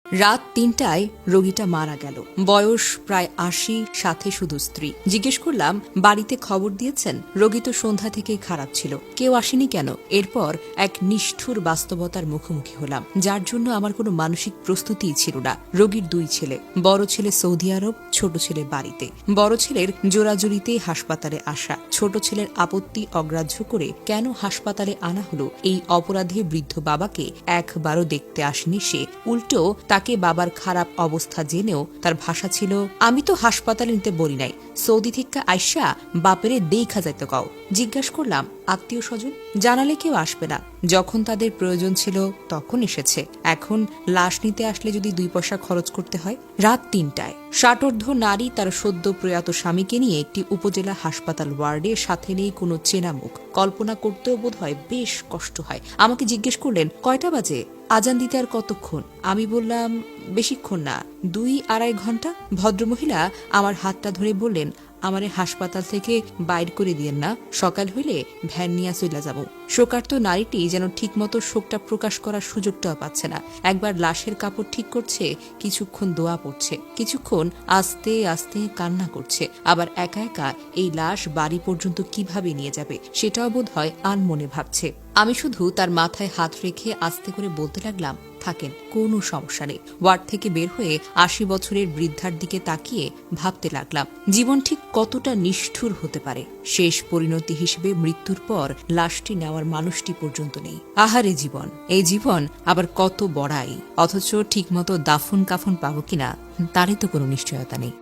রাত ৩টায় রোগীটা মারা গেল। বয়স প্রায় ৮০, সাথে শুধু স্ত্রী। জিজ্ঞেস করলাম, বাড়িতে খবর দিয়েছেন? রোগী তো সন্ধ্যা থেকেই খারাপ ছিল, কেউ আসেনি কেন? এরপর এক নিষ্ঠুর বাস্তবতার মুখোমুখি হলাম, যার জন্য আমার কোনো মানসিক প্রস্তুতিই ছিল না। রোগীর ২ ছেলে, বড় ছেলে সৌদি আরব, ছোট ছেলে বাড়িতে। বড় ছেলের জোরাজুরিতেই হাসপাতালে আসা, ছোট ছেলের আপত্তি অগ্রাহ্য করে কেন হাসপাতালে আনা হলো এই অপরাধী বৃদ্ধ বাবাকে একবারও দেখতে আসেনি সে। উল্টো তাকে বাবার খারাপ অবস্থা জেনেও তার ভাষা ছিল, আমি তো হাসপাতালে নিতে বলি নাই, সৌদি থেকে আইসা বাপেরে দেখা যাইতে কও। জিজ্ঞাসা করলাম, আত্মীয় স্বজন? জানালে কেউ আসবে না, যখন তাদের প্রয়োজন ছিল তখন এসেছে। এখন লাশ নিতে আসলে যদি ২ পয়সা খরচ করতে হয়। রাত ৩টায় ষাটোর্ধ্ব নারী তার সদ্য প্রয়াত স্বামীকে নিয়ে একটি উপজেলা হাসপাতাল ওয়ার্ডে, সাথে নেই কোনো চেনা মুখ। কল্পনা করতেও বোধ হয় বেশ কষ্ট হয়। আমাকে জিজ্ঞেস করলেন, কয়টা বাজে? আজান দিতে আর কতক্ষণ? আমি বললাম, বেশিক্ষণ না, ২-২.৫ ঘন্টা। ভদ্রমহিলা আমার হাতটা ধরে বললেন, আমারে হাসপাতাল থেকে বাইর করে দিয়েন না, সকাল হইলে ভ্যান নিয়ে চইলা যাব। শোকার্ত নারীটি যেন ঠিকমতো শোকটা প্রকাশ করার সুযোগটাও পাচ্ছে না। একবার লাশের কাপড় ঠিক করছে, কিছুক্ষণ দোয়া পড়ছে, কিছুক্ষণ আস্তে আস্তে কান্না করছে, আবার একা একা এই লাশ বাড়ি পর্যন্ত কিভাবে নিয়ে যাবে সেটাও বোধ হয় আনমনে ভাবছে। আমি শুধু তার মাথায় হাত রেখে আস্তে করে বলতে লাগলাম, থাকেন, কোনো সমস্যা নেই। ওয়ার্ড থেকে বের হয়ে ৮০ বছরের বৃদ্ধার দিকে তাকিয়ে ভাবতে লাগলাম, জীবন ঠিক কতটা নিষ্ঠুর হতে পারে। শেষ পরিণতি হিসেবে মৃত্যুর পর লাশটি নেওয়ার মানুষটি পর্যন্ত নেই। আহারে জীবন, এই জীবন আবার কত বড়াই, অথচ ঠিকমতো দাফন কাফন পাবো কিনা তারই তো কোনো নিশ্চয়তা নেই।